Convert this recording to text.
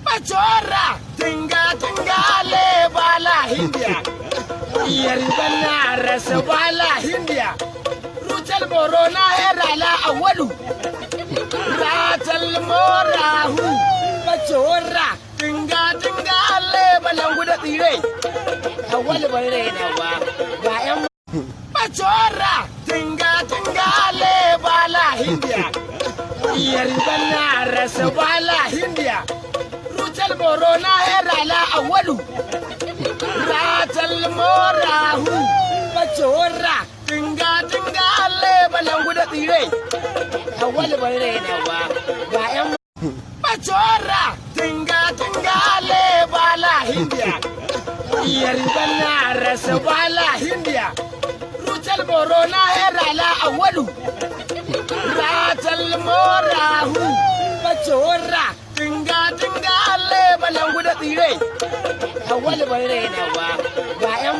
Machorra, tinga tinga le bala Hindia. Yargana rasa bala Hindia. Rutal borona herala awalu. Ratal morahu. Machorra, tinga tinga le balangu da tire. Awal bare na wa. Ga yan Machorra, tinga tinga le bala Hindia. Yargana rasa bala Hindia. Rutal borona herala awalu. Ratal morahu. Machorra, tinga tinga le balangu da tire. Awal bare na wa. Ga yan Machorra, tinga tinga le bala Hindia. Yargana rasa bala Hindia. Rutal borona herala awalu. Ratal morahu. Machorra, tinga tinga le balangu da tire. Awal bare na wa. Ga yan